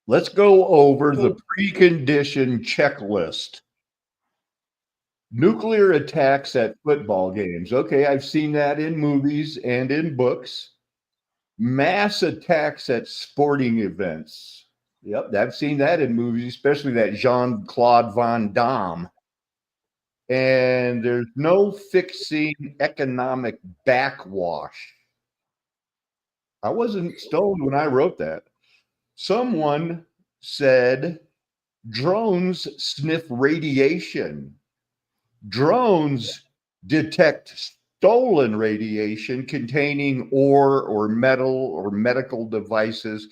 Let's go over the precondition checklist. Nuclear attacks at football games. Okay, I've seen that in movies and in books. Mass attacks at sporting events. Yep, I've seen that in movies, especially that Jean-Claude Van Damme. And there's no fixing economic backwash. I wasn't stoned when I wrote that. Someone said drones sniff radiation. Drones detect stolen radiation containing ore or metal or medical devices.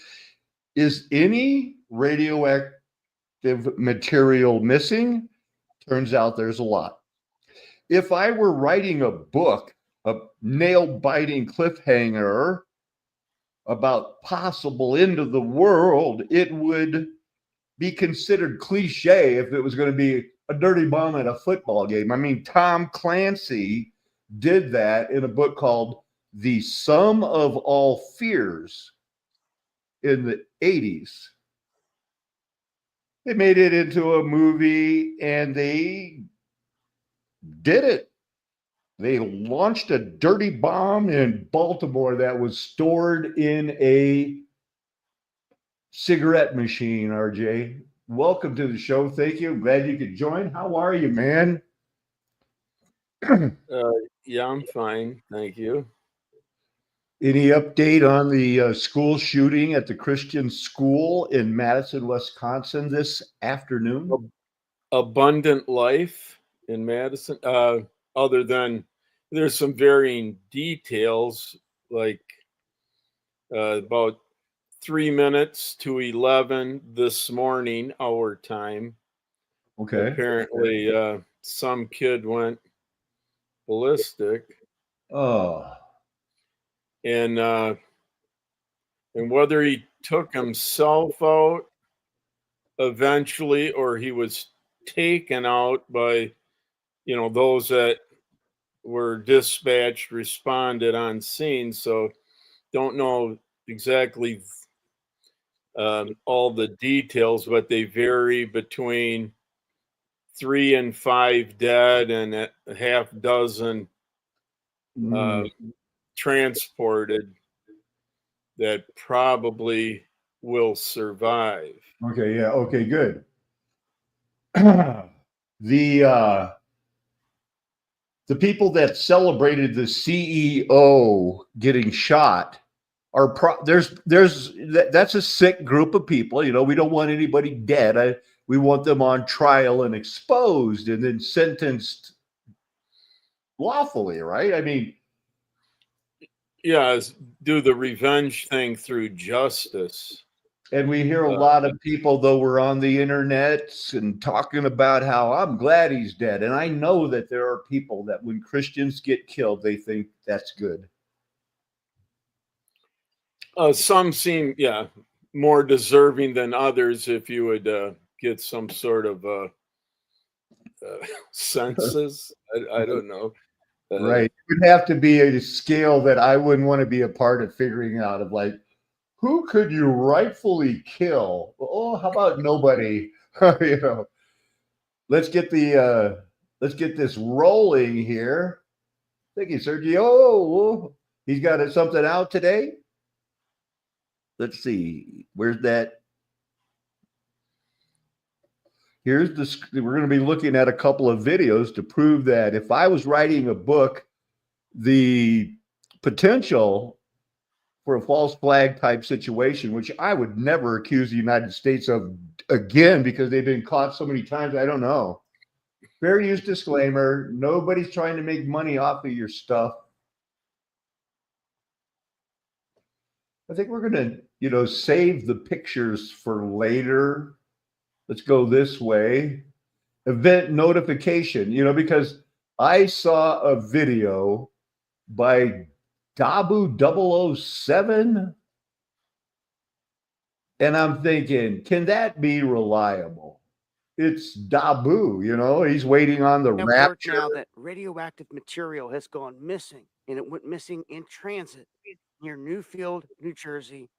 Is any radioactive material missing? Turns out there's a lot. If I were writing a book, a nail-biting cliffhanger about possible end of the world, it would be considered cliche if it was going to be a dirty bomb at a football game. I mean, Tom Clancy did that in a book called The Sum of All Fears in the 80s. They made it into a movie and they did it. They launched a dirty bomb in Baltimore that was stored in a cigarette machine, RJ. Welcome to the show. Thank you. Glad you could join. How are you, man? Yeah, I'm fine. Thank you. Any update on the school shooting at the Christian school in Madison, Wisconsin this afternoon? Abundant life in Madison. Other than there's some varying details, like about 3 minutes to 11 this morning, our time. Okay. Apparently, some kid went ballistic, Oh, and whether he took himself out eventually or he was taken out by those that were dispatched, responded on scene. So don't know exactly all the details, but they vary between 3 and 5 dead and a half dozen transported that probably will survive. okay. Yeah. Okay. Good. The people that celebrated the CEO getting shot are that's a sick group of people. You know, we don't want anybody dead. We want them on trial and exposed and then sentenced lawfully, right? I mean, Yeah, do the revenge thing through justice. and we hear a lot of people, though, we're on the internet and talking about how I'm glad he's dead. And I know that there are people that when Christians get killed, they think that's good. Some seem, more deserving than others if you would get some sort of census. I don't know. Right. It would have to be a scale that I wouldn't want to be a part of figuring out of like, who could you rightfully kill? Oh, how about nobody? You know, let's get this rolling here. Thank you, Sergio. Oh, he's got something out today. Let's see. Where's that? We're going to be looking at a couple of videos to prove that if I was writing a book, the potential for a false flag type situation, which I would never accuse the United States of again because they've been caught so many times. I don't know. Fair use disclaimer. Nobody's trying to make money off of your stuff. I think we're going to, save the pictures for later. Let's go this way. Event notification, because I saw a video by Dabu 007. And I'm thinking, can that be reliable? It's Dabu, he's waiting on the rapture. Now that radioactive material has gone missing, and it went missing in transit near Newfield, New Jersey,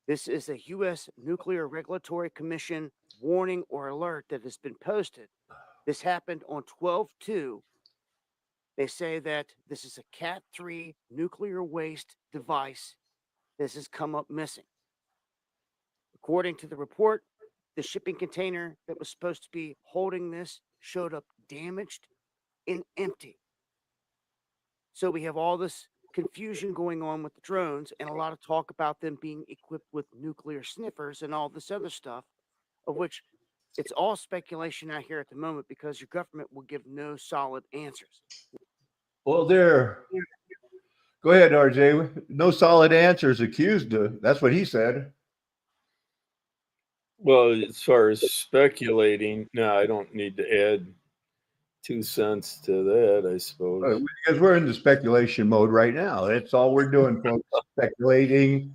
This is a U.S. Nuclear Regulatory Commission warning or alert that has been posted. This happened on 12/2. They say that this is a Cat 3 nuclear waste device. This has come up missing. According to the report, the shipping container that was supposed to be holding this showed up damaged and empty. So we have all this confusion going on with the drones and a lot of talk about them being equipped with nuclear sniffers and all this other stuff, of which it's all speculation out here at the moment because your government will give no solid answers. Well, there. Go ahead, RJ. No solid answers accused of. That's what he said. Well, as far as speculating, no, I don't need to add 2 cents to that, I suppose. Because we're in the speculation mode right now. That's all we're doing, folks. Speculating.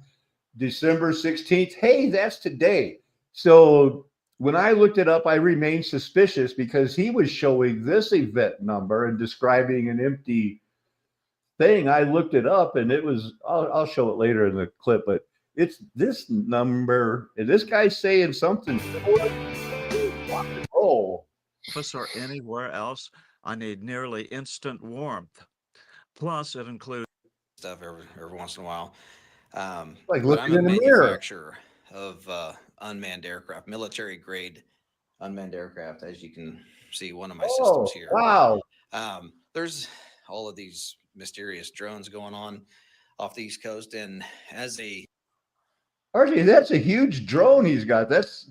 December 16th. Hey, that's today. So when I looked it up, I remained suspicious because he was showing this event number and describing an empty thing. I looked it up and it was, I'll show it later in the clip, but it's this number. And this guy's saying something. Oh, office or anywhere else, I need nearly instant warmth. Plus, it includes stuff every once in a while. like But looking I'm a in the mirror. manufacturer of unmanned aircraft, military grade unmanned aircraft, as you can see one of my systems here. Wow. There's all of these mysterious drones going on off the East Coast, and as a RJ, that's a huge drone he's got. That's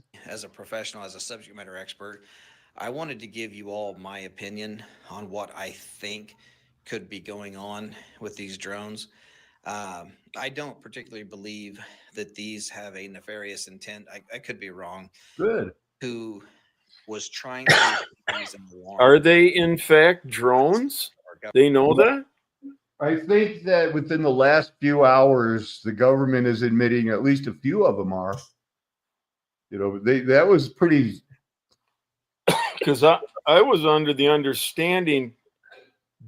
professional, as a subject matter expert, I wanted to give you all my opinion on what I think could be going on with these drones. I don't particularly believe that these have a nefarious intent. I could be wrong. good. Who was trying to use an alarm? Are they in fact drones? They know that? I think that within the last few hours, the government is admitting at least a few of them are. You know, that was pretty. Because I was under the understanding,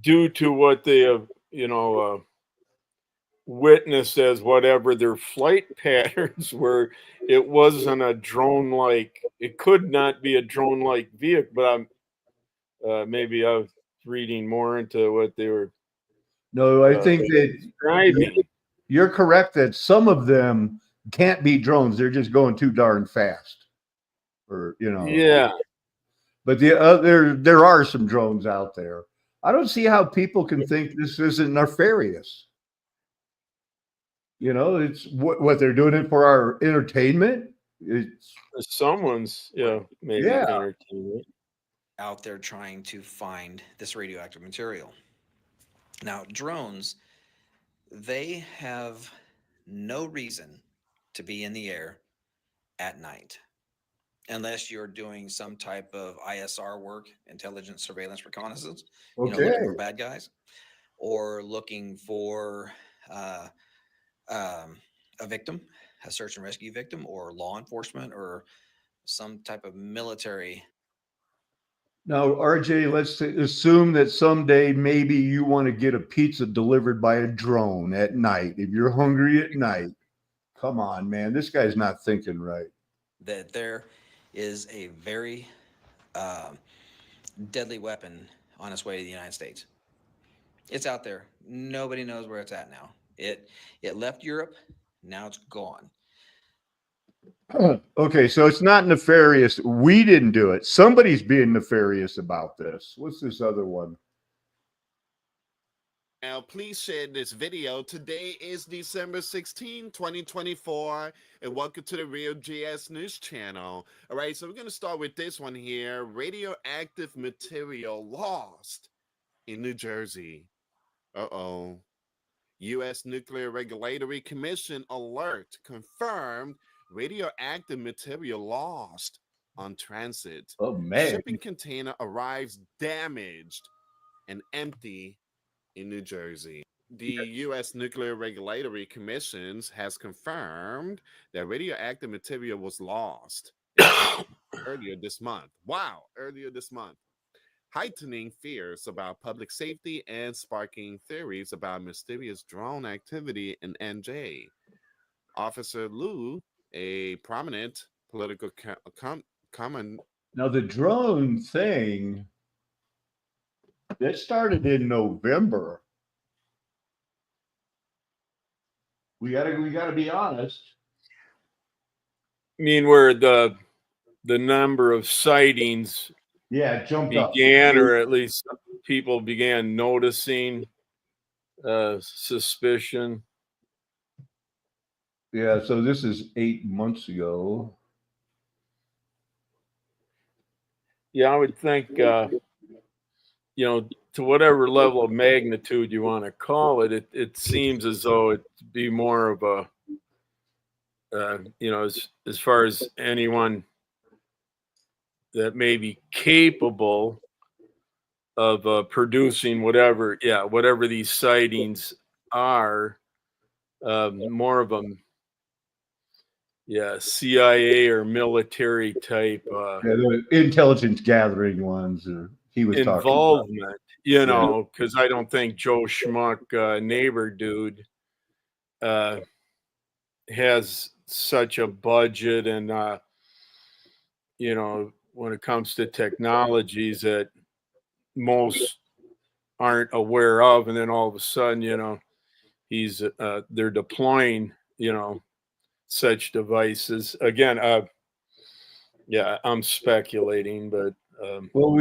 due to what they have, witnessed as whatever their flight patterns were, it wasn't a drone like. It could not be a drone like vehicle. But maybe I was reading more into what they were. No, I think that describing. you're correct that some of them can't be drones. They're just going too darn fast, or Yeah. But there are some drones out there. I don't see how people can think this isn't nefarious. It's what they're doing it for our entertainment. It's Someone's maybe Yeah. entertainment. Out there trying to find this radioactive material. Now, drones, they have no reason to be in the air at night unless you're doing some type of ISR work, intelligence, surveillance, reconnaissance, looking okay. for bad guys, or looking for a victim, a search and rescue victim, or law enforcement, or some type of military. Now, RJ, let's assume that someday maybe you want to get a pizza delivered by a drone at night. If you're hungry at night, come on, man. This guy's not thinking right. That there is a very deadly weapon on its way to the United States. It's out there. Nobody knows where it's at now. It left Europe. Now it's gone. Okay, so it's not nefarious. We didn't do it. Somebody's being nefarious about this. What's this other one? Now, please share this video. Today is December 16, 2024, and welcome to the Real GS News Channel. All right, so we're going to start with this one here. Radioactive material lost in New Jersey. Uh-oh. U.S. Nuclear Regulatory Commission alert confirmed radioactive material lost on transit. Oh, man. Shipping container arrives damaged and empty in New Jersey. The U.S. Nuclear Regulatory Commission has confirmed that radioactive material was lost earlier this month. Wow, earlier this month. Heightening fears about public safety and sparking theories about mysterious drone activity in NJ. Officer Liu, a prominent political comment. Now the drone thing that started in November. We gotta be honest. I mean, where the number of sightings Yeah, it jumped up. began, or at least people began noticing suspicion. Yeah, so this is 8 months ago. Yeah, I would think, you know, to whatever level of magnitude you want to call it, it seems as though it'd be more of a, you know, as far as anyone that may be capable of producing whatever these sightings are, more of them, CIA or military type Yeah, the intelligence gathering ones he was talking about. involvement, you know, because I don't think Joe Schmuck, neighbor dude, has such a budget, and you know, when it comes to technologies that most aren't aware of, and then all of a sudden, you know, they're deploying, you know, such devices. Again, I'm speculating, but well,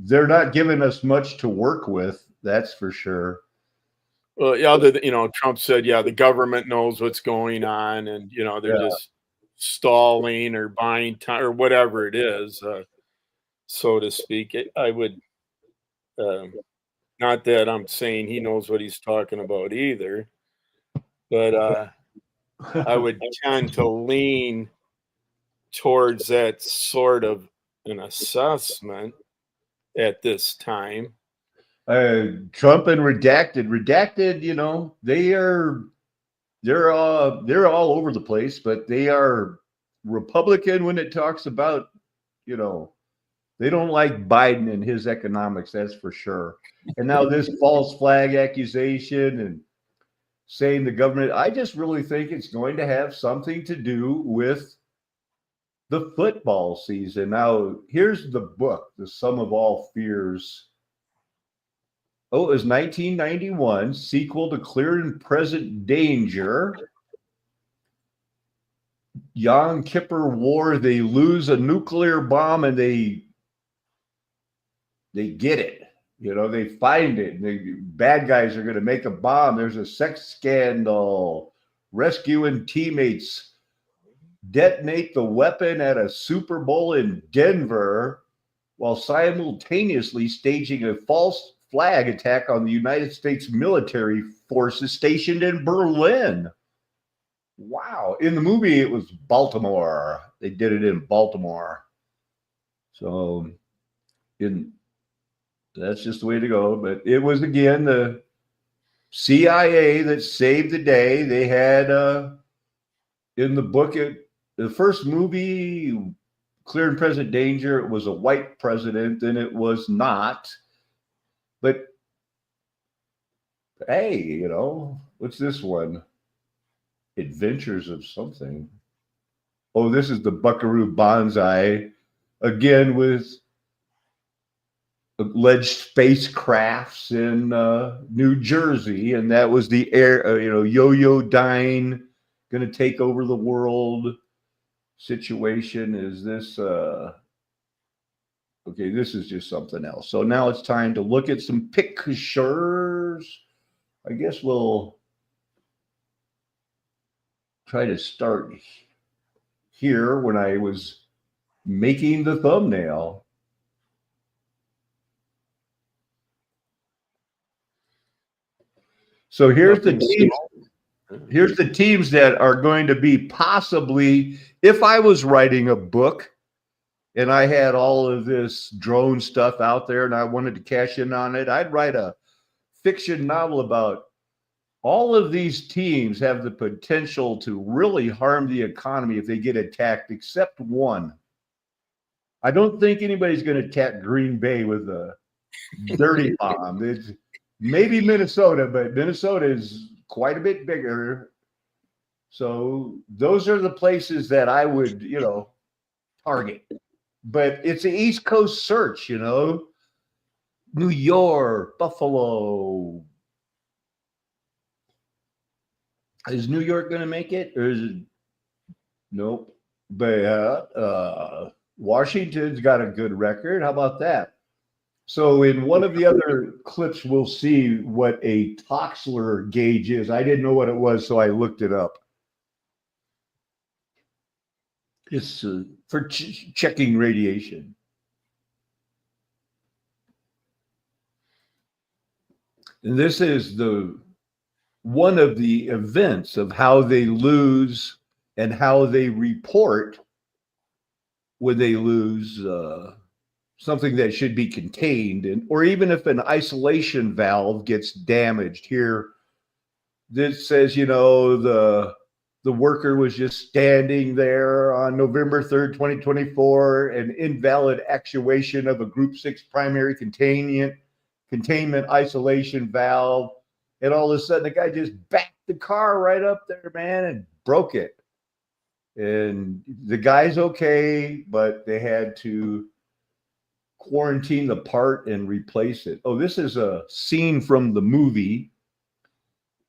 they're not giving us much to work with, that's for sure. well, yeah, you know, Trump said, yeah, the government knows what's going on, and you know, they're just stalling or buying time or whatever it is, so to speak. I would, not that I'm saying he knows what he's talking about either, but I would tend to lean towards that sort of an assessment at this time. Trump and redacted, you know, they're all over the place, but they are Republican when it talks about, you know, they don't like Biden and his economics, that's for sure. And now this false flag accusation and saying the government, I just really think it's going to have something to do with the football season. Now, here's the book, The Sum of All Fears. Oh, it was 1991, sequel to Clear and Present Danger. Yom Kippur War, they lose a nuclear bomb and they get it. You know, they find it. The bad guys are going to make a bomb. There's a sex scandal. Rescuing teammates detonate the weapon at a Super Bowl in Denver while simultaneously staging a false flag attack on the United States military forces stationed in Berlin. Wow. In the movie, it was Baltimore. They did it in Baltimore. So that's just the way to go. But it was, again, the CIA that saved the day. They had in the book, the first movie, Clear and Present Danger, it was a white president, and it was not. But hey, you know, what's this one? Adventures of something. Oh, this is the Buckaroo Banzai, again with alleged spacecrafts in New Jersey, and that was the air, you know, Yo-Yo Dine going to take over the world situation. Is this okay? This is just something else. So now it's time to look at some pictures. I guess we'll try to start here when I was making the thumbnail. So here's the teams that are going to be possibly, if I was writing a book and I had all of this drone stuff out there and I wanted to cash in on it, I'd write a fiction novel about all of these teams have the potential to really harm the economy if they get attacked, except one. I don't think anybody's going to attack Green Bay with a dirty bomb. It's maybe Minnesota, but Minnesota is quite a bit bigger. So those are the places that I would, target. But it's an East Coast search, New York, Buffalo. Is New York going to make it, or is it? Nope. But Washington's got a good record. How about that? So in one of the other clips, we'll see what a Toxler gauge is. I didn't know what it was, so I looked it up. It's for checking radiation. And this is one of the events of how they lose and how they report when they lose something that should be contained, or even if an isolation valve gets damaged. Here, this says, the worker was just standing there on November 3rd, 2024, an invalid actuation of a Group 6 primary containment isolation valve. And all of a sudden, the guy just backed the car right up there, man, and broke it. And the guy's okay, but they had to quarantine the part and replace it. Oh, this is a scene from the movie.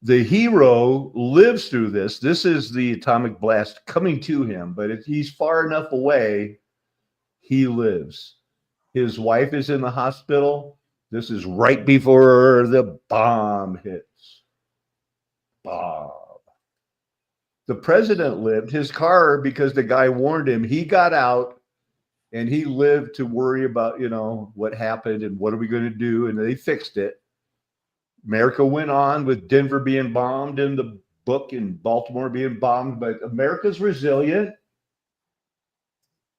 The hero lives through this. This is the atomic blast coming to him, but if he's far enough away, he lives. His wife is in the hospital. This is right before the bomb hits. Bomb. The president lived. His car, because the guy warned him, he got out and he lived to worry about, what happened and what are we going to do? And they fixed it. America went on with Denver being bombed in the book and Baltimore being bombed, but America's resilient.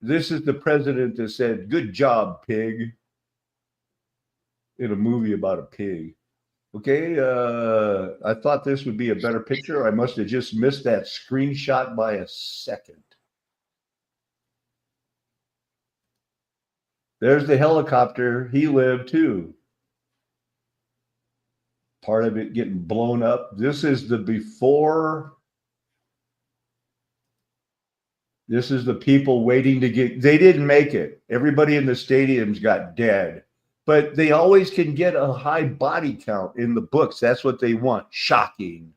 This is the president that said, "Good job, pig," in a movie about a pig. Okay, I thought this would be a better picture. I must have just missed that screenshot by a second. There's the helicopter. He lived too. Part of it getting blown up. This is the before. This is the people waiting to they didn't make it. Everybody in the stadiums got dead. But they always can get a high body count in the books. That's what they want. Shocking.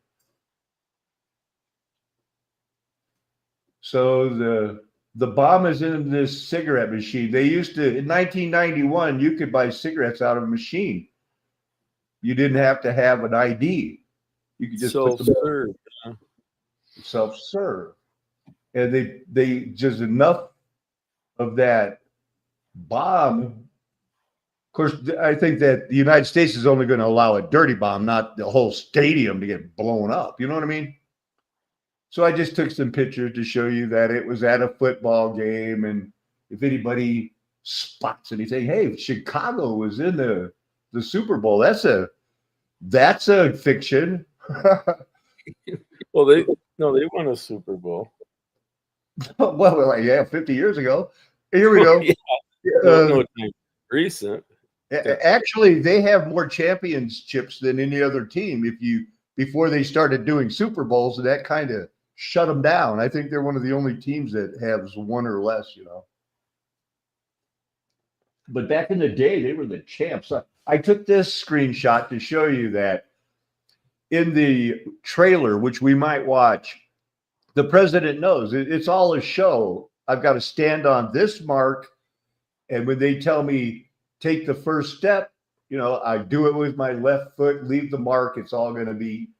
So the bomb is in this cigarette machine. They used to, in 1991, you could buy cigarettes out of a machine. You didn't have to have an ID. You could just self-serve. Self-serve. And they just enough of that bomb. Of course, I think that the United States is only going to allow a dirty bomb, not the whole stadium to get blown up. You know what I mean? So I just took some pictures to show you that it was at a football game. And if anybody spots anything, hey, Chicago was in the Super Bowl. That's a fiction. Well, they won a Super Bowl. Well, yeah, 50 years ago. Here we go. No time recent. Actually, they have more championships than any other team. Before they started doing Super Bowls, that kind of shut them down. I think they're one of the only teams that has one or less, But back in the day, they were the champs. I took this screenshot to show you that in the trailer, which we might watch, the president knows it's all a show. I've got to stand on this mark. And when they tell me take the first step, I do it with my left foot, leave the mark. It's all going to be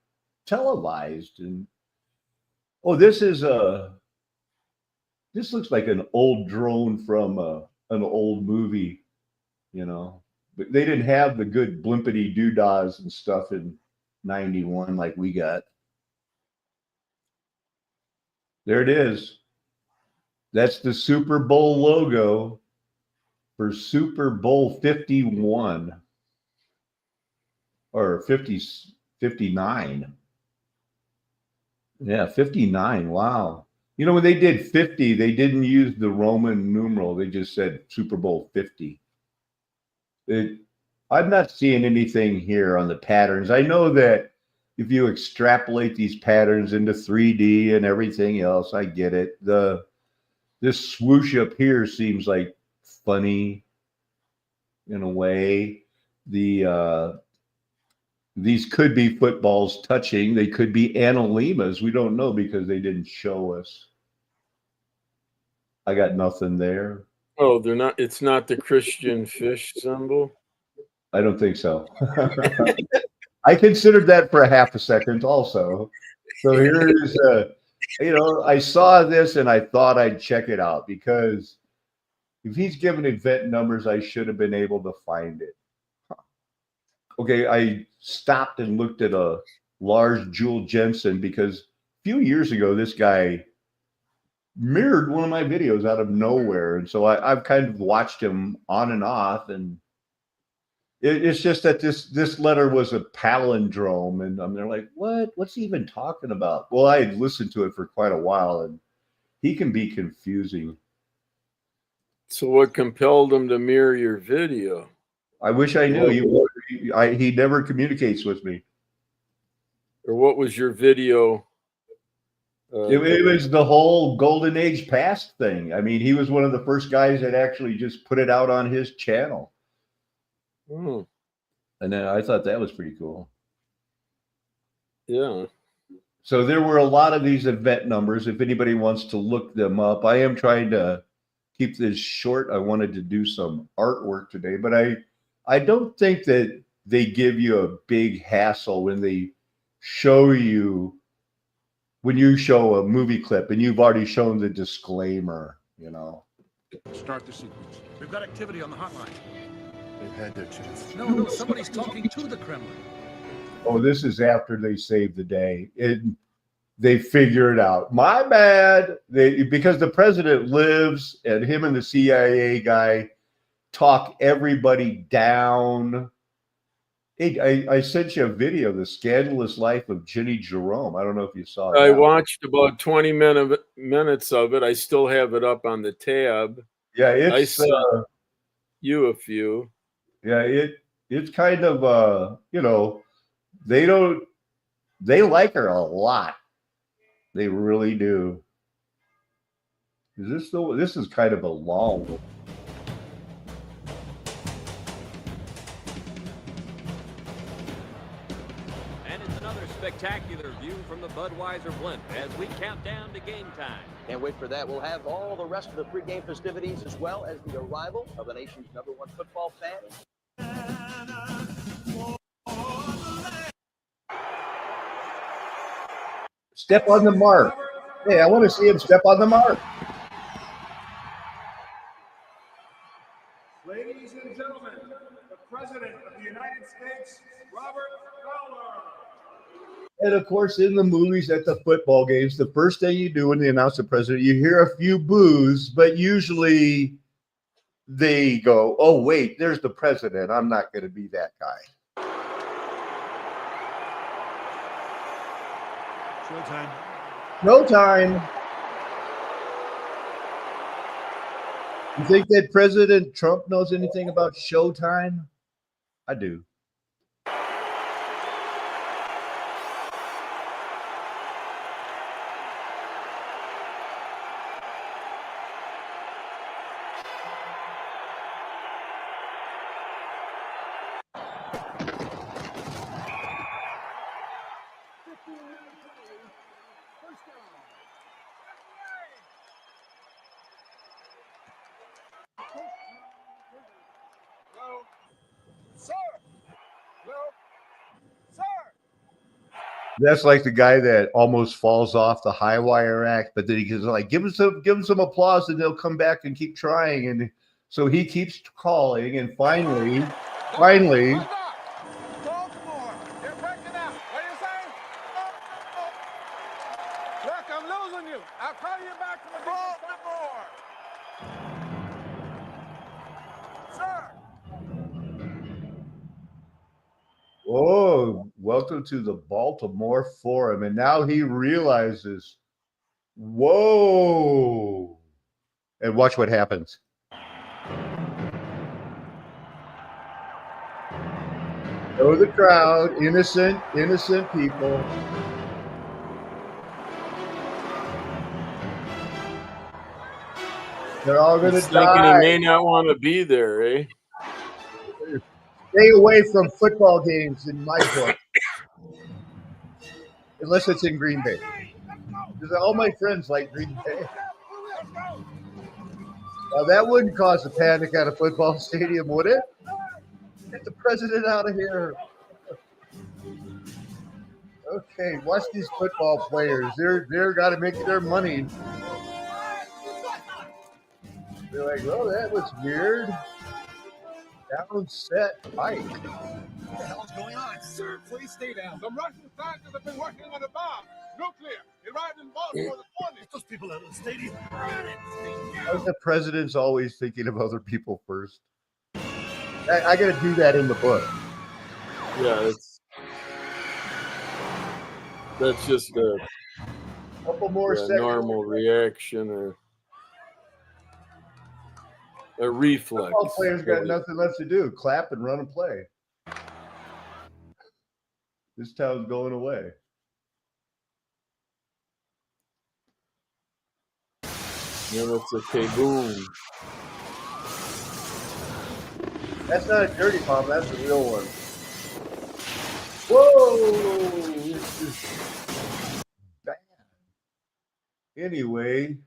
televised. And this looks like an old drone from an old movie, but they didn't have the good blimpity doodahs and stuff in 91 like we got. There it is. That's the Super Bowl logo for Super Bowl 51 or 59. Yeah, 59. Wow. When they did 50, they didn't use the Roman numeral. They just said Super Bowl 50. I'm not seeing anything here on the patterns. I know that if you extrapolate these patterns into 3D and everything else, I get it. This swoosh up here seems like funny in a way. These could be footballs touching. They could be analemas. We don't know because they didn't show us. I got nothing there. Oh, they're not. It's not the Christian fish symbol. I don't think so. I considered that for a half a second also. So here is I saw this and I thought I'd check it out because if he's given event numbers, I should have been able to find it. Okay, I stopped and looked at a Lars Jule Jensen because a few years ago, this guy mirrored one of my videos out of nowhere. And so I've kind of watched him on and off. And it's just that this letter was a palindrome. And they're like, what's he even talking about? Well, I had listened to it for quite a while and he can be confusing. So what compelled him to mirror your video? I wish I knew. He never communicates with me. Or what was your video? It was the whole Golden Age past thing. I mean, he was one of the first guys that actually just put it out on his channel. Oh. And then I thought that was pretty cool. Yeah. So there were a lot of these event numbers. If anybody wants to look them up, I am trying to keep this short. I wanted to do some artwork today, but I don't think that they give you a big hassle when they show you, when you show a movie clip and you've already shown the disclaimer, Start the sequence. We've got activity on the hotline. They've had their chance. No, somebody's talking to the Kremlin. Oh, this is after they save the day. They figure it out. My bad. Because the president lives and him and the CIA guy talk everybody down. Hey, I sent you a video, The Scandalous Life of Ginny Jerome. I don't know if you saw it. I watched about 20 minutes of it. I still have it up on the tab. Yeah, I sent you a few. Yeah, it's kind of they like her a lot. They really do. This is kind of a long one. And it's another spectacular view from the Budweiser blimp as we count down to game time. Can't wait for that. We'll have all the rest of the pregame festivities as well as the arrival of the nation's #1 football fan. Step on the mark. Hey, I want to see him step on the mark. Ladies and gentlemen, the President of the United States, Robert Fowler. And of course, in the movies at the football games, the first thing you do when they announce the president, you hear a few boos, but usually they go, oh, wait, there's the president. I'm not going to be that guy. Showtime. No time. You think that President Trump knows anything about Showtime? I do. That's like the guy that almost falls off the high wire act, but then he goes like, give him some applause, and they'll come back and keep trying. And so he keeps calling, and finally, Baltimore, you're breaking out. What are you saying? Look, I'm losing you. I'll call you back from the Baltimore. Sir. oh, welcome to the Baltimore Forum. And now he realizes, whoa. And watch what happens. Show the crowd, innocent people. They're all going to He's thinking he die. may not want to be there, eh? Stay away from football games in my book, unless it's in Green Bay. Because all my friends like Green Bay. Now that wouldn't cause a panic at a football stadium, would it? Get the president out of here. Okay, watch these football players. They're got to make their money. They're like, oh, that was weird. Down, set, Mike. What the hell is going on? Sir, please stay down. Some Russian scientists have been working on a bomb. Nuclear. It arrived in Baltimore this morning. Those people at the stadium. The president's always thinking of other people first. I got to do that in the book. Yeah, that's just a couple more seconds. Normal reaction or a reflex. All players got nothing left to do. Clap and run and play. This town's going away. Then it's a kaboom. That's not a dirty bomb. That's a real one. Whoa! Anyway,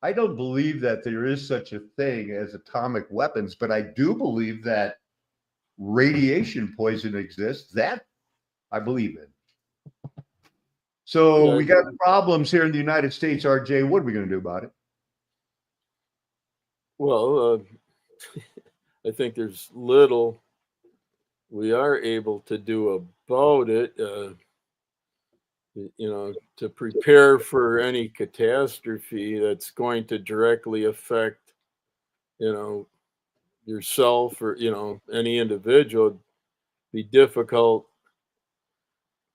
I don't believe that there is such a thing as atomic weapons, but I do believe that radiation poison exists. That I believe in. So we got problems here in the United States, RJ. What are we going to do about it? Well, I think there's little we are able to do about it. To prepare for any catastrophe that's going to directly affect, yourself or, any individual, it'd be difficult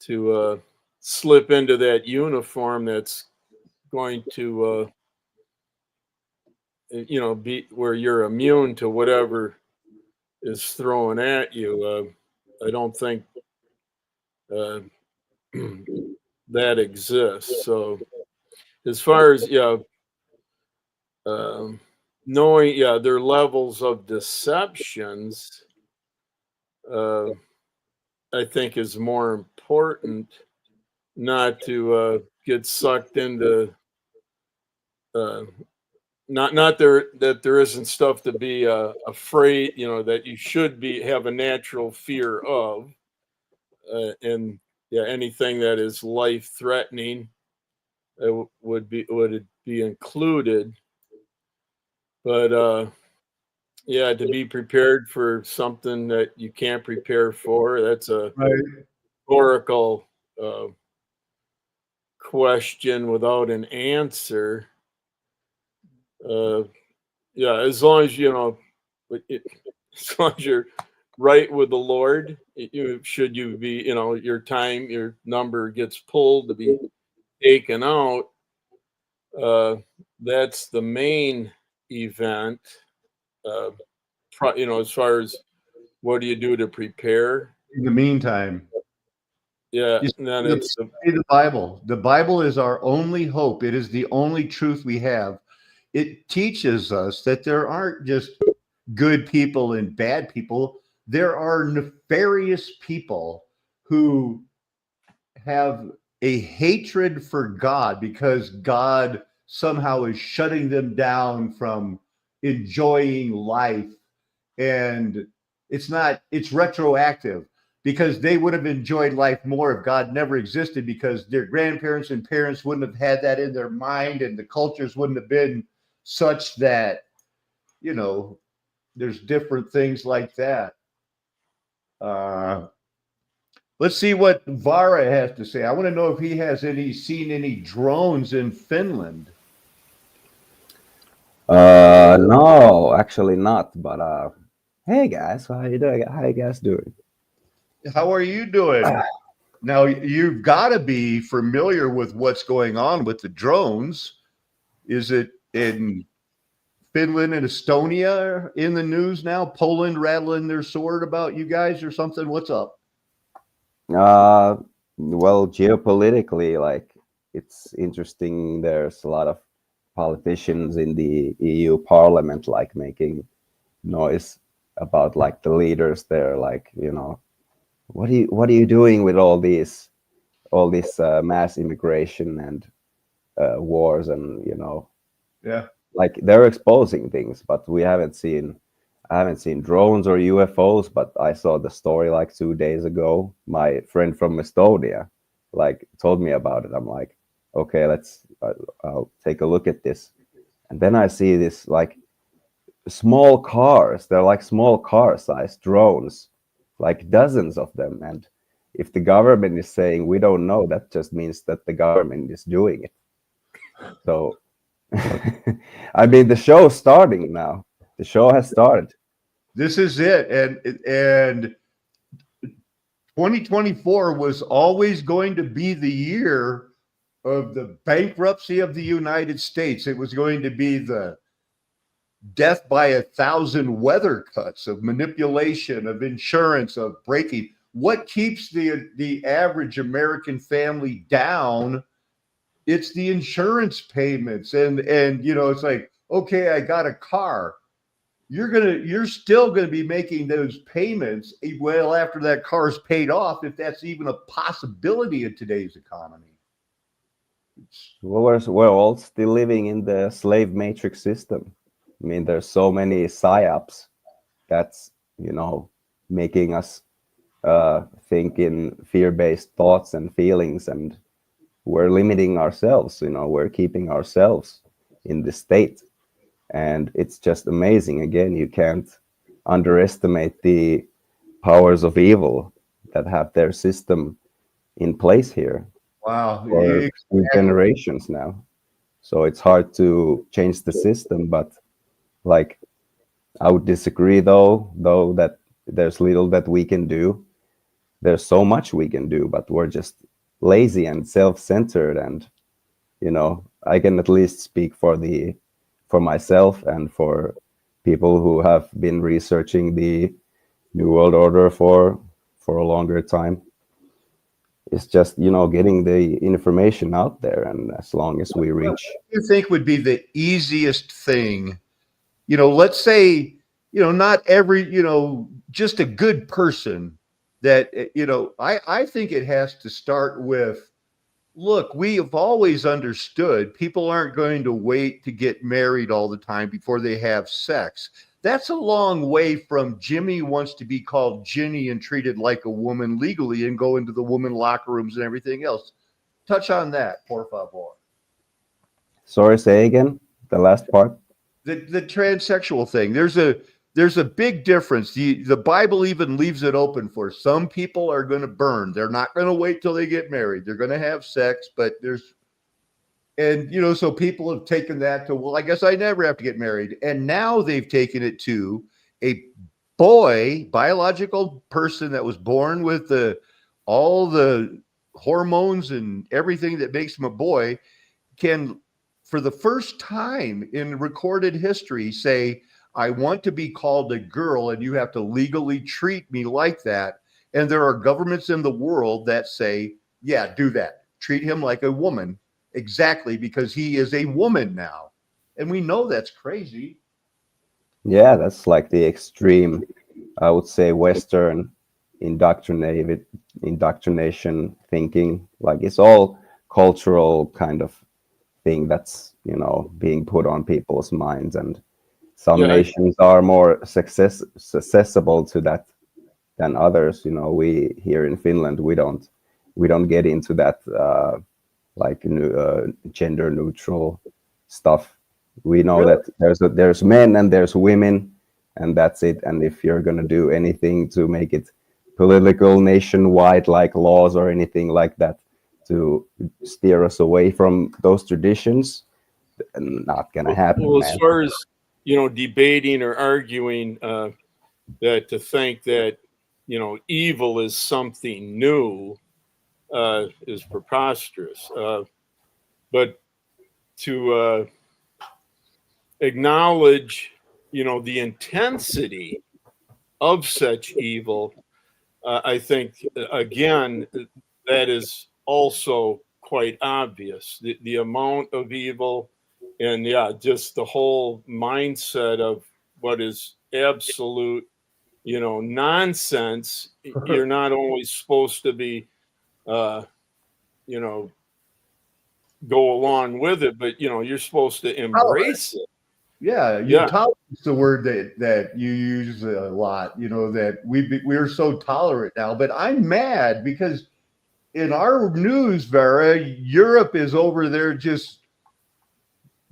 to slip into that uniform that's going to, be where you're immune to whatever is thrown at you. I don't think that exists. So as far as knowing their levels of deceptions, I think is more important, not to get sucked into not there that there isn't stuff to be afraid, that you should have a natural fear of, and anything that is life threatening would be included. But to be prepared for something that you can't prepare for, that's a rhetorical question without an answer. As long as as long as you're right with the Lord, should you be, your number gets pulled to be taken out. That's the main event. As far as what do you do to prepare? In the meantime, then it's the Bible. The Bible is our only hope. It is the only truth we have. It teaches us that there aren't just good people and bad people. There are nefarious people who have a hatred for God because God somehow is shutting them down from enjoying life. And it's retroactive because they would have enjoyed life more if God never existed, because their grandparents and parents wouldn't have had that in their mind, and the cultures wouldn't have been such that, there's different things like that. Let's see what Vara has to say. I want to know if he has seen any drones in Finland. No, actually not. But hey guys, how you doing? How you guys doing? How are you doing? Now you've got to be familiar with what's going on with the drones. Is it in Finland and Estonia are in the news now. Poland rattling their sword about you guys or something. What's up? Well, geopolitically, like it's interesting. There's a lot of politicians in the EU Parliament like making noise about like the leaders there, like what are you doing with all this mass immigration and wars and Yeah. like they're exposing things, but I haven't seen drones or UFOs, but I saw the story like 2 days ago. My friend from Estonia like told me about it. I'm like, okay, I'll take a look at this. And then I see this like small cars. They're like small car-sized drones, like dozens of them. And if the government is saying we don't know, that just means that the government is doing it. So, I mean, the show's starting now. The show has started. This is it. And 2024 was always going to be the year of the bankruptcy of the United States. It was going to be the death by 1,000 weather cuts, of manipulation, of insurance, of breaking. What keeps the average American family down? It's the insurance payments. And it's like, okay, I got a car. You're still gonna be making those payments well after that car's paid off, if that's even a possibility in today's economy. Well, we're all still living in the slave matrix system. I mean, there's so many psyops that's making us think in fear-based thoughts and feelings, and we're limiting ourselves. We're keeping ourselves in this state, and it's just amazing. Again, you can't underestimate the powers of evil that have their system in place here Wow. for Exactly. generations now. So it's hard to change the system, but like I would disagree though that there's little that we can do. There's so much we can do, but we're just lazy and self-centered. And I can at least speak for myself and for people who have been researching the New World Order for a longer time. It's just getting the information out there, and as long as we reach. What do you think would be the easiest thing? Let's say, not every, just a good person that, I think it has to start with, look, we have always understood people aren't going to wait to get married all the time before they have sex. That's a long way from Jimmy wants to be called Ginny and treated like a woman legally and go into the woman locker rooms and everything else. Touch on that, por favor. Sorry, say again, the last part. The transsexual thing. There's a big difference. The Bible even leaves it open for some people are going to burn. They're not going to wait till they get married. They're going to have sex, but so people have taken that to, well, I guess I never have to get married. And now they've taken it to a biological person that was born with all the hormones and everything that makes him a boy can, for the first time in recorded history, say, I want to be called a girl and you have to legally treat me like that. And there are governments in the world that say, yeah, do that. Treat him like a woman. Exactly, because he is a woman now. And we know that's crazy. Yeah, that's like the extreme, I would say, Western indoctrination thinking. Like it's all cultural kind of thing that's being put on people's minds, and some nations are more accessible to that than others. We here in Finland, we don't get into that like gender neutral stuff. We know that there's men and there's women, and that's it. And if you're gonna do anything to make it political nationwide, like laws or anything like that, to steer us away from those traditions, not gonna happen. Well, as far as debating or arguing that to think that evil is something new is preposterous. But to acknowledge, the intensity of such evil, I think, again, that is also quite obvious. The amount of evil and, just the whole mindset of what is absolute, nonsense. You're not only supposed to be, you know, go along with it, but, you're supposed to embrace it. Yeah, Yeah. tolerance is the word that you use a lot. That we're so tolerant now. But I'm mad because in our news, Vera, Europe is over there just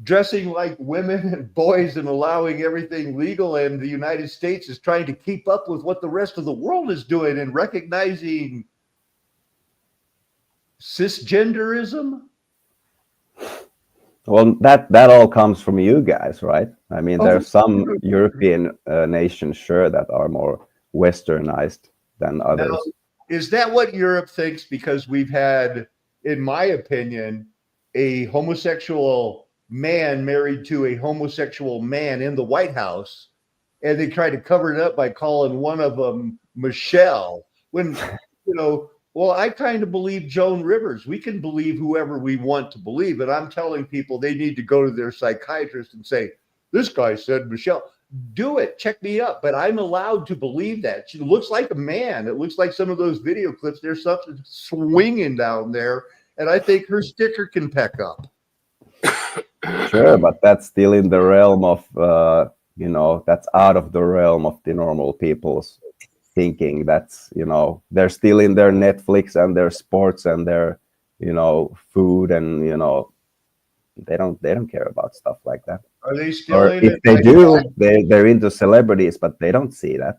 dressing like women and boys and allowing everything legal, and the United States is trying to keep up with what the rest of the world is doing and recognizing cisgenderism. Well, that all comes from you guys, right? I mean, there's some European nations, sure, that are more westernized than others. Now, is that what Europe thinks? Because we've had, in my opinion, a homosexual man married to a homosexual man in the White House, and they tried to cover it up by calling one of them Michelle. When, well, I kind of believe Joan Rivers. We can believe whoever we want to believe, and I'm telling people they need to go to their psychiatrist and say, this guy said Michelle. Do it, check me up, but I'm allowed to believe that. She looks like a man. It looks like some of those video clips. There's something swinging down there, and I think her sticker can peck up. Sure, but that's still in the realm of, that's out of the realm of the normal people's thinking. That's, they're still in their Netflix and their sports and their, food, and, they don't care about stuff like that. Are they still Or in if it? they do, they're into celebrities, but they don't see that.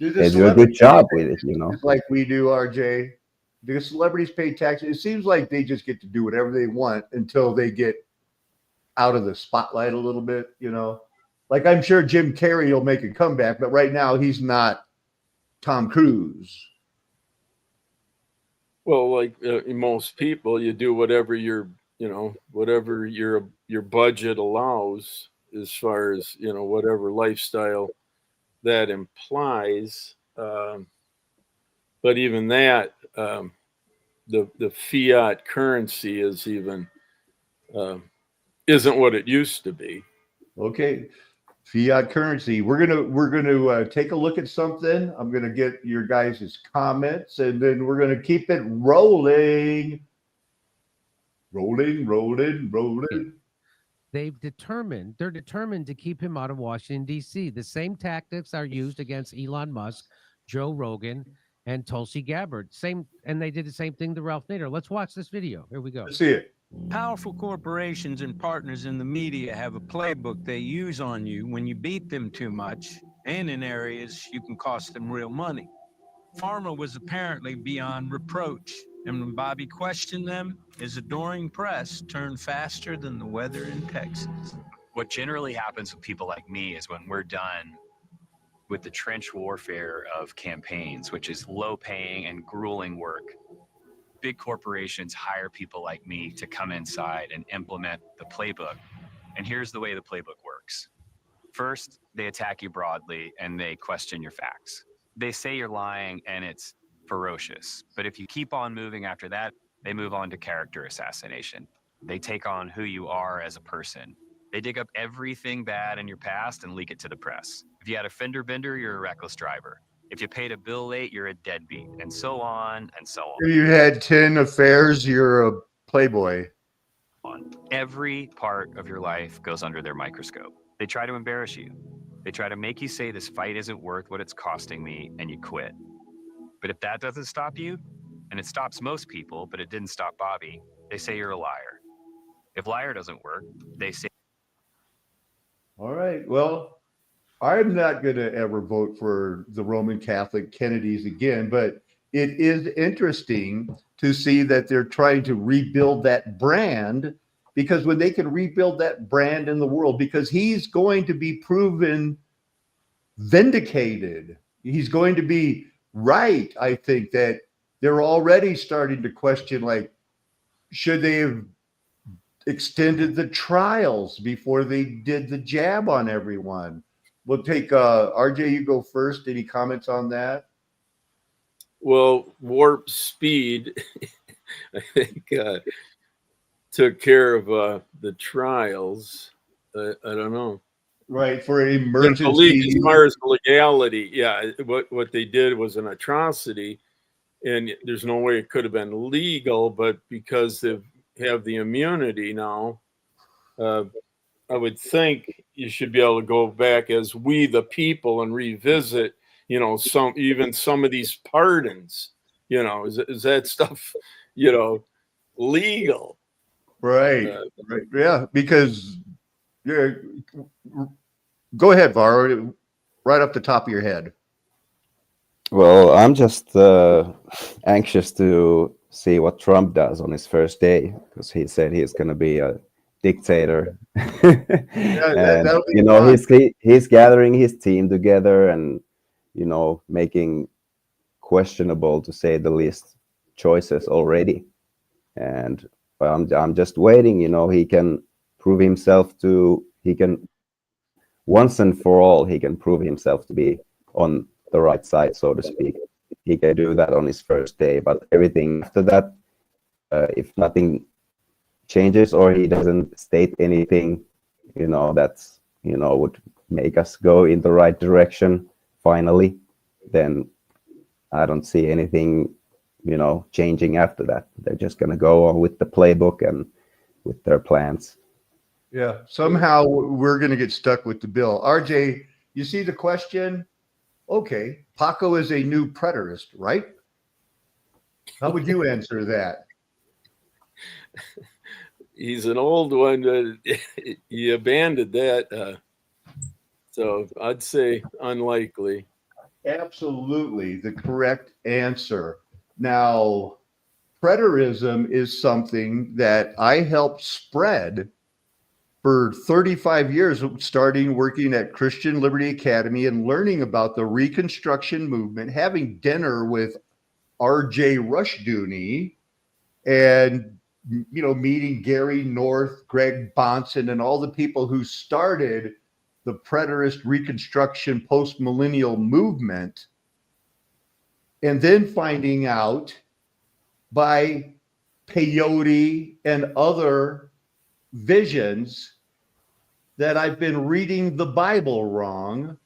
They do a good job with it, Like we do, RJ. The celebrities pay taxes. It seems like they just get to do whatever they want until they get out of the spotlight a little bit, Like I'm sure Jim Carrey will make a comeback, but right now he's not Tom Cruise. Well, like most people, you do whatever whatever your budget allows, as far as whatever lifestyle that implies. But even that, the fiat currency is even isn't what it used to be. Okay, fiat currency. We're gonna take a look at something. I'm gonna get your guys' comments, and then we're gonna keep it rolling. They're determined to keep him out of Washington, D.C. The same tactics are used against Elon Musk, Joe Rogan, and Tulsi Gabbard. And they did the same thing to Ralph Nader. Let's watch this video. Here we go. Let's see it. Powerful corporations and partners in the media have a playbook they use on you when you beat them too much, and in areas you can cost them real money. Pharma was apparently beyond reproach, and when Bobby questioned them, his adoring press turned faster than the weather in Texas. What generally happens with people like me is when we're done with the trench warfare of campaigns, which is low-paying and grueling work, big corporations hire people like me to come inside and implement the playbook. And here's the way the playbook works. First, they attack you broadly and they question your facts. They say you're lying and it's ferocious. But if you keep on moving after that, they move on to character assassination. They take on who you are as a person. They dig up everything bad in your past and leak it to the press. If you had a fender bender, you're a reckless driver. If you paid a bill late, you're a deadbeat, and so on and so on. If you had 10 affairs, you're a playboy. Every part of your life goes under their microscope. They try to embarrass you. They try to make you say this fight isn't worth what it's costing me, and you quit. But if that doesn't stop you, and it stops most people, but it didn't stop Bobby, they say you're a liar. If liar doesn't work, they say... All right. Well, I'm not going to ever vote for the Roman Catholic Kennedys again, but it is interesting to see that they're trying to rebuild that brand, because when they can rebuild that brand in the world, because he's going to be proven vindicated. He's going to be right. I think that they're already starting to question, like, should they have extended the trials before they did the jab on everyone. We'll take RJ, you go first. Any comments on that? Well, warp speed, I think, took care of the trials. I don't know. Right, for As emergency. far as legality, yeah, what they did was an atrocity, and there's no way it could have been legal. But because they have the immunity now, I would think you should be able to go back as we the people and revisit, some of these pardons. Is that stuff, legal? Right, right, yeah, because yeah. Go ahead, Var, right off the top of your head. Well, I'm just anxious to see what Trump does on his first day, because he said he's going to be a dictator. And that'll be fun. he's gathering his team together and making questionable, to say the least, choices already. And I'm just waiting. He can prove himself once and for all, he can prove himself to be on the right side, so to speak. He can do that on his first day, but everything after that, if nothing changes or he doesn't state anything, that's would make us go in the right direction finally, then I don't see anything, changing after that. They're just going to go on with the playbook and with their plans. Yeah, somehow we're going to get stuck with the bill. RJ, you see the question? Okay, Paco is a new preterist, right? How would you answer that? He's an old one. He abandoned that. So I'd say unlikely. Absolutely the correct answer. Now, preterism is something that I helped spread for 35 years, starting working at Christian Liberty Academy and learning about the Reconstruction movement, having dinner with R.J. Rushdoony, and meeting Gary North, Greg Bonson, and all the people who started the preterist Reconstruction post-millennial movement, and then finding out by peyote and other visions that I've been reading the Bible wrong,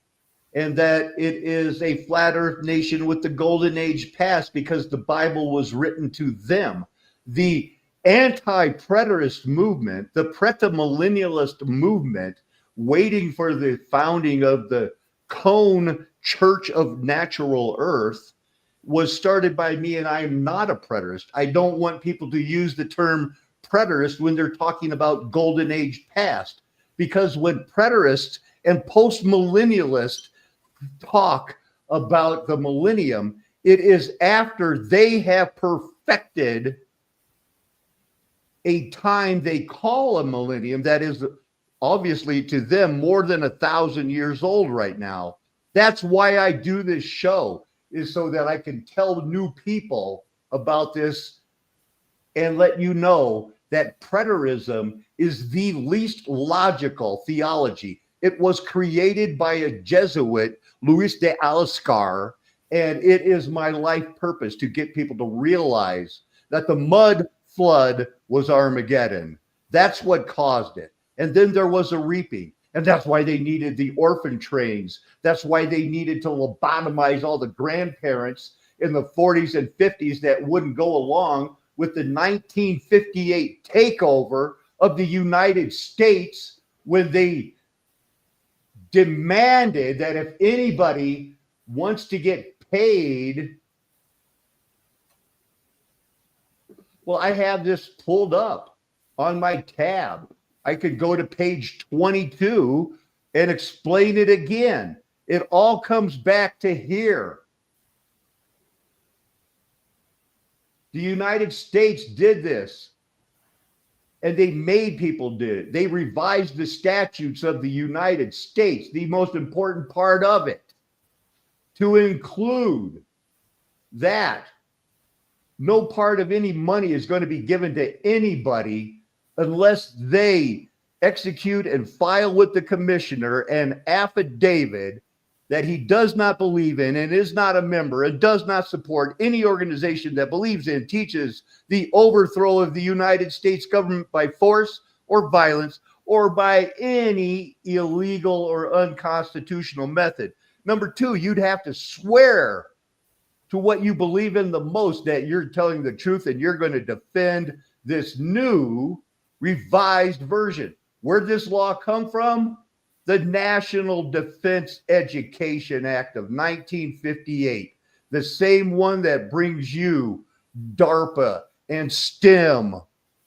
and that it is a flat earth nation with the golden age past because the Bible was written to them. The anti-preterist movement, the pretamillennialist movement, waiting for the founding of the Cone Church of Natural Earth, was started by me, and I am not a preterist. I don't want people to use the term preterist when they're talking about golden age past, because when preterists and post-millennialists talk about the millennium, it is after they have perfected a time they call a millennium that is obviously to them more than 1,000 years old right now. That's why I do this show, is so that I can tell new people about this and let you know that preterism is the least logical theology. It was created by a Jesuit, Luis de Alascar, and it is my life purpose to get people to realize that the mud flood was Armageddon. That's what caused it. And then there was a reaping. And that's why they needed the orphan trains. That's why they needed to lobotomize all the grandparents in the 40s and 50s that wouldn't go along with the 1958 takeover of the United States, when they demanded that if anybody wants to get paid, well, I have this pulled up on my tab. I could go to page 22 and explain it again. It all comes back to here. The United States did this, and they made people do it. They revised the statutes of the United States, the most important part of it, to include that no part of any money is going to be given to anybody unless they execute and file with the commissioner an affidavit that he does not believe in and is not a member and does not support any organization that believes in, teaches the overthrow of the United States government by force or violence or by any illegal or unconstitutional method. Number two, you'd have to swear to what you believe in the most, that you're telling the truth and you're going to defend this new revised version. Where'd this law come from? The National Defense Education Act of 1958, the same one that brings you DARPA and STEM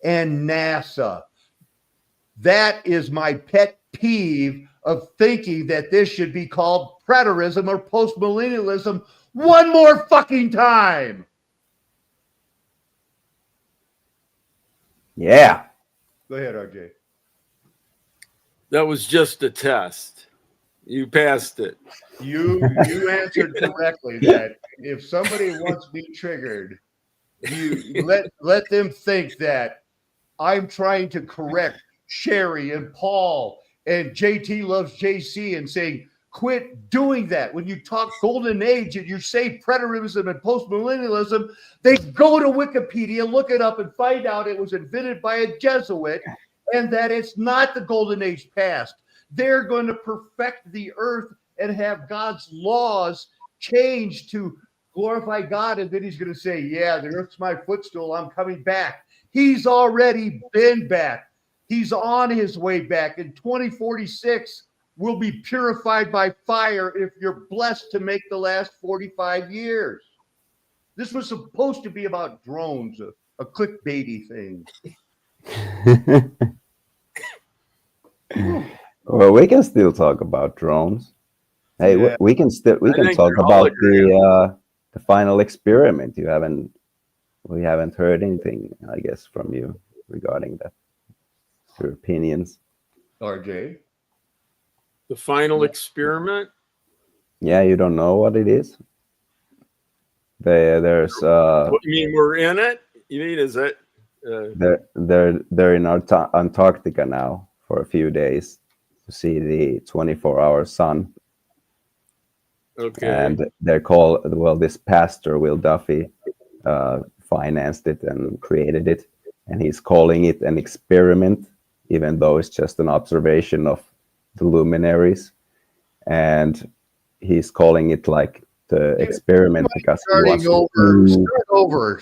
and NASA. That is my pet peeve of thinking that this should be called preterism or postmillennialism one more fucking time. Yeah. Go ahead, RJ. That was just a test. You passed it. You answered correctly that if somebody wants to be triggered, you let them think that I'm trying to correct Sherry and Paul and JT loves JC and saying, quit doing that. When you talk golden age and you say preterism and postmillennialism, they go to Wikipedia, look it up, and find out it was invented by a Jesuit and that it's not the golden age past. They're going to perfect the earth and have God's laws changed to glorify God. And then he's going to say, yeah, the earth's my footstool. I'm coming back. He's already been back. He's on his way back. In 2046, we'll be purified by fire if you're blessed to make the last 45 years. This was supposed to be about drones, a clickbaity thing. Well, we can still talk about drones. Hey, Yeah. we can talk about the final experiment. We haven't heard anything, I guess, from you regarding that. Your opinions. RJ. The final experiment? Yeah, you don't know what it is? There's What, you mean we're in it? You mean is it they're in Antarctica now for a few days to see the 24-hour sun. Okay. And they're called, well, this pastor, Will Duffy, financed it and created it. And he's calling it an experiment, even though it's just an observation of the luminaries. And he's calling it like the experiment because he wants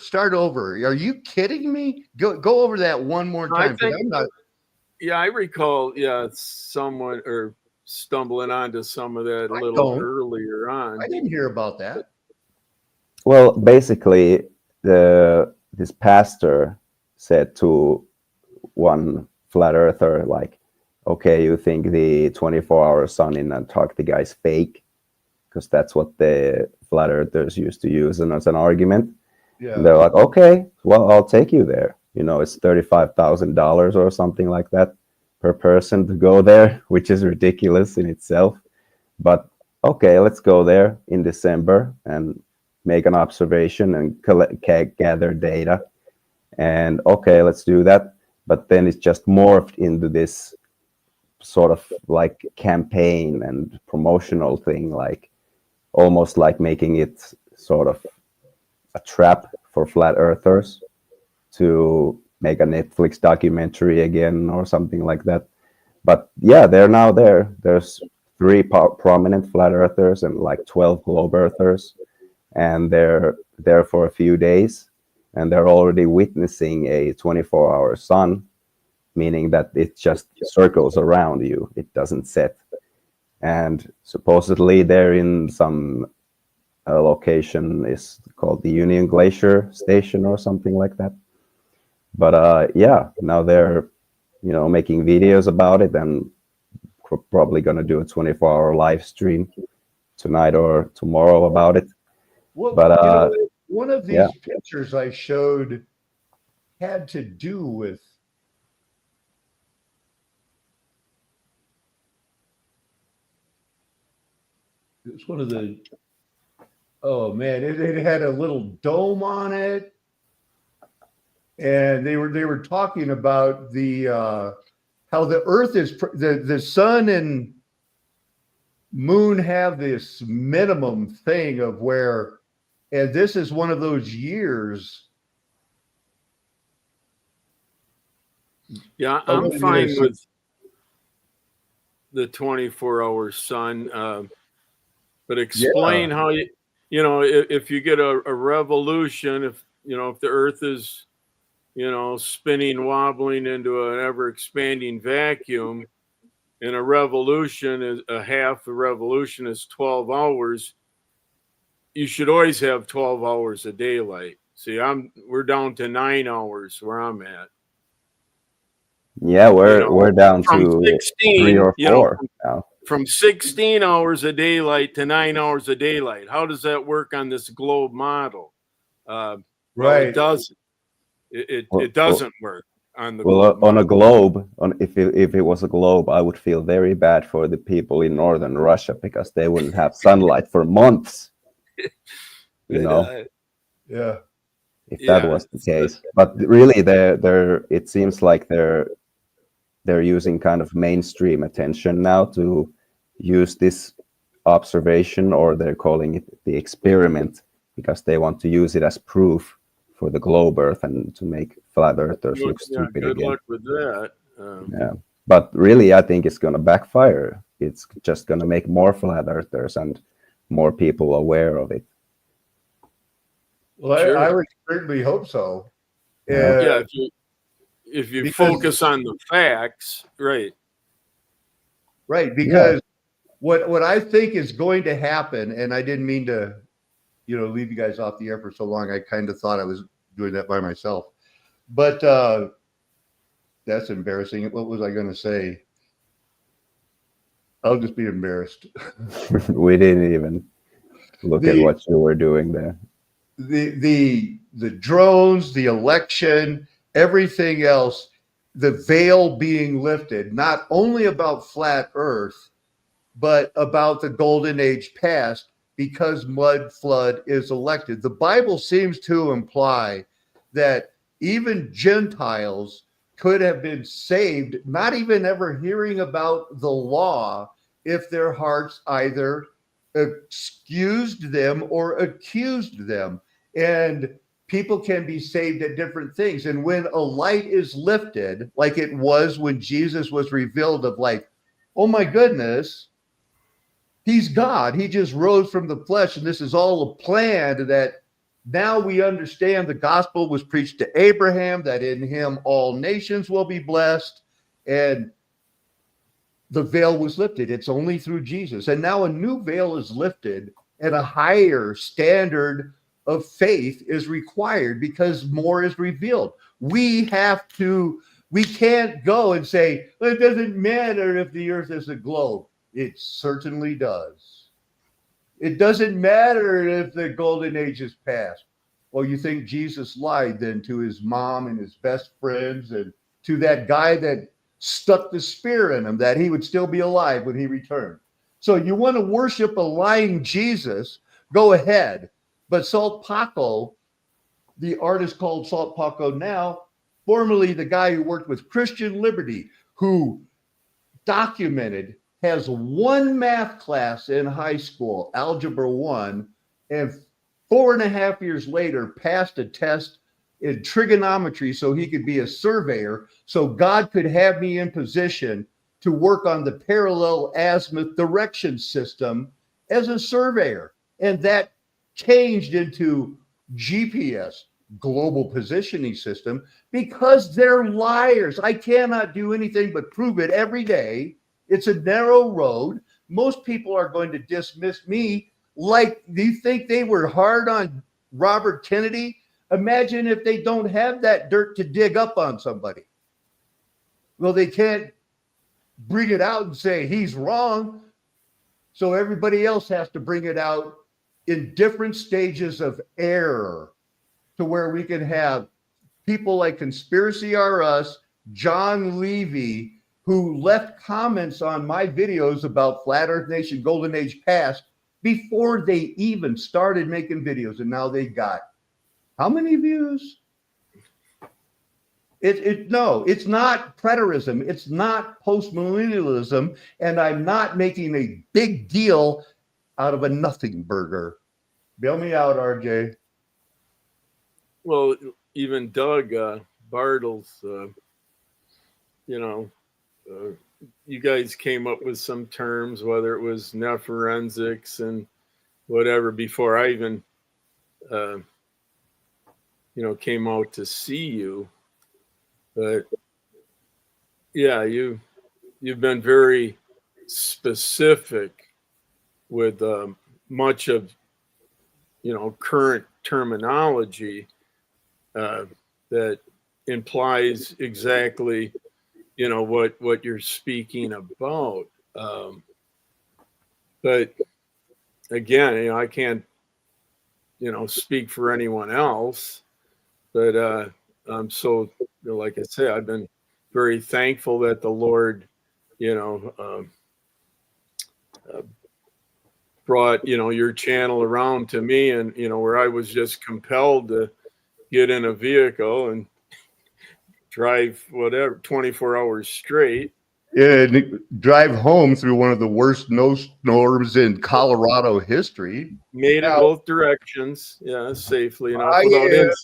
Start over. Are you kidding me? Go over that one more time. Yeah, I recall, someone or stumbling onto some of that a little earlier on. I didn't hear about that. Well, basically, this pastor said to one flat earther, like, okay, you think the 24-hour sun in Antarctica is fake? Because that's what the flat earthers used to use as an argument. Yeah. And they're like, okay, well, I'll take you there. You know, it's $35,000 or something like that per person to go there, which is ridiculous in itself. But okay, let's go there in December and make an observation and gather data. And okay, let's do that. But then it's just morphed into this sort of like campaign and promotional thing, like almost like making it sort of a trap for flat earthers to make a Netflix documentary again or something like that. But yeah, they're now there. There's 3 prominent flat earthers and like 12 globe earthers, and they're there for a few days, and they're already witnessing a 24-hour sun, meaning that it just circles around you. It doesn't set. And supposedly they're in some location is called the Union Glacier Station or something like that. But yeah, now they're, making videos about it, and probably going to do a 24-hour live stream tonight or tomorrow about it. Well, but one of these pictures I showed had to do with it's one of the it had a little dome on it. and they were talking about the how the Earth is the sun and moon have this minimum thing of where, and this is one of those years. Yeah, I'm fine with the 24-hour sun, but explain how you know, if you get a revolution, if the Earth is spinning, wobbling into an ever expanding vacuum, and a revolution is a half a revolution is 12 hours. You should always have 12 hours of daylight. See, we're down to 9 hours where I'm at. Yeah, we're down to 16, 3 or 4 now. From 16 hours of daylight to 9 hours of daylight. How does that work on this globe model? Well, Right. it doesn't. It doesn't work on the Well, globe on a model. globe, if it was a globe, I would feel very bad for the people in northern Russia because they wouldn't have sunlight for months. Yeah. If that was the case, but really, it seems like they're using kind of mainstream attention now to use this observation, or they're calling it the experiment, because they want to use it as proof for the globe Earth and to make flat earthers look stupid good again. luck with that. Yeah, but really, I think it's going to backfire. It's just going to make more flat earthers and more people aware of it. Well, Sure. I would certainly hope so. Yeah, if you focus on the facts, right? Right, because what I think is going to happen, and I didn't mean to, leave you guys off the air for so long. I kind of thought I was doing that by myself, but that's embarrassing. What was I going to say? I'll just be embarrassed. We didn't even look at what you were doing there. The drones, the election, everything else, the veil being lifted, not only about flat Earth, but about the golden age past, because mud flood is elected. The Bible seems to imply that even Gentiles could have been saved, not even ever hearing about the law, if their hearts either excused them or accused them. And people can be saved at different things. And when a light is lifted, like it was when Jesus was revealed, of like, oh my goodness, he's God. He just rose from the flesh. And this is all a plan that now we understand the gospel was preached to Abraham, that in him all nations will be blessed. And the veil was lifted. It's only through Jesus. And now a new veil is lifted, and a higher standard of faith is required because more is revealed. We can't go and say, well, it doesn't matter if the earth is a globe. It certainly does. It doesn't matter if the golden age is past. Well, you think Jesus lied then to his mom and his best friends and to that guy that stuck the spear in him, that he would still be alive when he returned. So you want to worship a lying Jesus, go ahead. But Salt Paco, the artist called Salt Paco now, formerly the guy who worked with Christian Liberty, who documented, has one math class in high school, Algebra 1, and 4.5 years later passed a test in trigonometry so he could be a surveyor, so God could have me in position to work on the parallel azimuth direction system as a surveyor. And that changed into GPS, global positioning system, because they're liars. I cannot do anything but prove it every day. It's a narrow road. Most people are going to dismiss me. Like, do you think they were hard on Robert Kennedy? Imagine if they don't have that dirt to dig up on somebody. Well, they can't bring it out and say he's wrong. So everybody else has to bring it out in different stages of error, to where we can have people like Conspiracy R Us, John Levy, who left comments on my videos about Flat Earth Nation, Golden Age Past, before they even started making videos. And now they got how many views? No, it's not preterism. It's not post-millennialism. And I'm not making a big deal out of a nothing burger. Bail me out, RJ. Well, even Doug Bartles, you guys came up with some terms, whether it was nephorensics and whatever, before I even, came out to see you. But yeah, you've been very specific with much of, current terminology that implies exactly, what you're speaking about. But again, I can't, speak for anyone else. But I'm so, like I say, I've been very thankful that the Lord, brought, your channel around to me, and, where I was just compelled to get in a vehicle and drive whatever 24 hours straight. And drive home through one of the worst snowstorms in Colorado history. Made it both directions, safely enough without incident.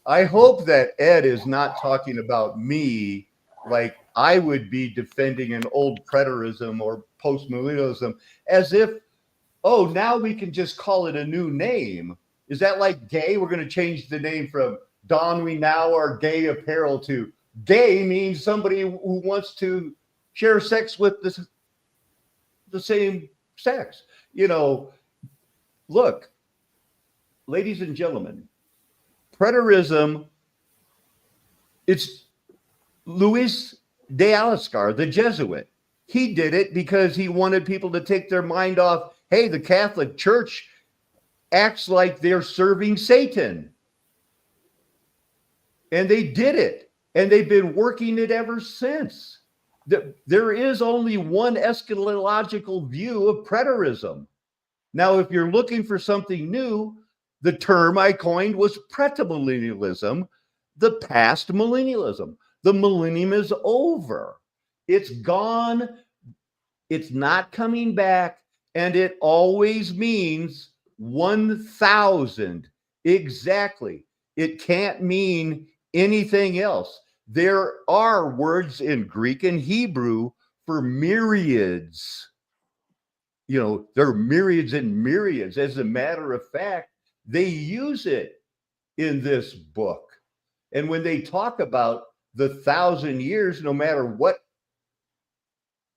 I hope that Ed is not talking about me like I would be defending an old preterism or post-millennialism as if, oh, now we can just call it a new name. Is that like gay? We're going to change the name from Don We Now Are Gay Apparel to gay means somebody who wants to share sex with the same sex. Look, ladies and gentlemen, preterism, it's Luis de Alascar, the Jesuit. He did it because he wanted people to take their mind off, hey, the Catholic Church acts like they're serving Satan. And they did it. And they've been working it ever since. There is only one eschatological view of preterism. Now, if you're looking for something new, the term I coined was pretamillennialism, the past millennialism. The millennium is over. It's gone. It's not coming back. And it always means 1,000. Exactly. It can't mean anything else. There are words in Greek and Hebrew for myriads. There are myriads and myriads. As a matter of fact, they use it in this book. And when they talk about the 1,000 years, no matter what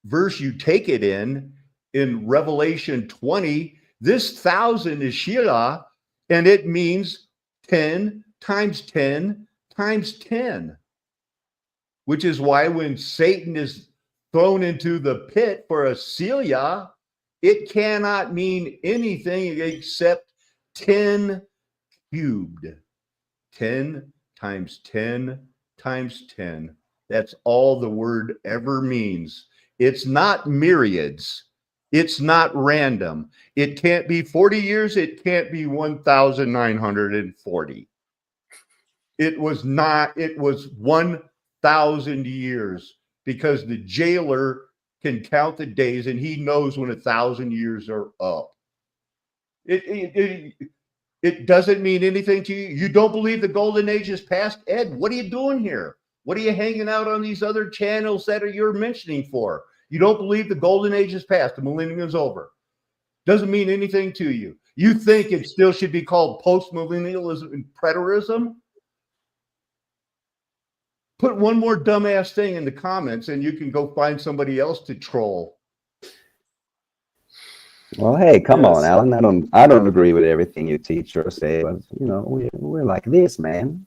verse you take it in Revelation 20, this 1,000 is Shelah, and it means 10 times 10 times 10, which is why when Satan is thrown into the pit for a Celia, it cannot mean anything except 10 cubed. 10 times 10 times 10. That's all the word ever means. It's not myriads. It's not random. It can't be 40 years. It can't be 1,940. It was not. It was 1,000 years because the jailer can count the days and he knows when 1,000 years are up. It doesn't mean anything to you. You don't believe the golden age is past? Ed, what are you doing here? What are you hanging out on these other channels that you're mentioning for? You don't believe the golden age is past. The millennium is over. Doesn't mean anything to you. You think it still should be called post-millennialism and preterism? Put one more dumbass thing in the comments and you can go find somebody else to troll. Well, hey, come on, Alan. I don't agree with everything you teach or say, but we're like this, man.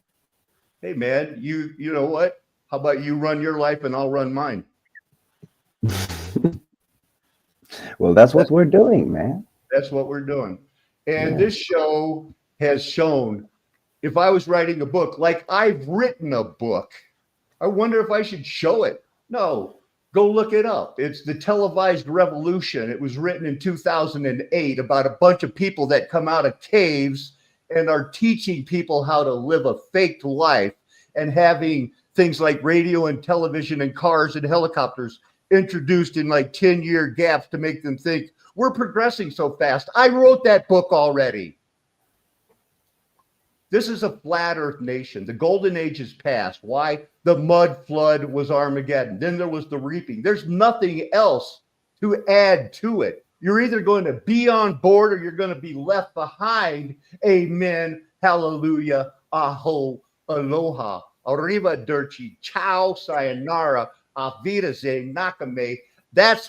Hey, man, you know what? How about you run your life and I'll run mine? Well, that's what we're doing, man. That's what we're doing. And this show has shown, if I was writing a book, like I've written a book, I wonder if I should show it. No, go look it up. It's The Televised Revolution. It was written in 2008 about a bunch of people that come out of caves and are teaching people how to live a faked life and having things like radio and television and cars and helicopters introduced in like 10-year gaps to make them think we're progressing so fast. I wrote that book already. This is a flat earth nation. The golden age is past. Why? The mud flood was Armageddon. Then there was the reaping. There's nothing else to add to it. You're either going to be on board or you're going to be left behind. Amen. Hallelujah. Aho. Aloha. Arrivederci. Ciao. Sayonara. Auf Wiedersehen. Nakame. That's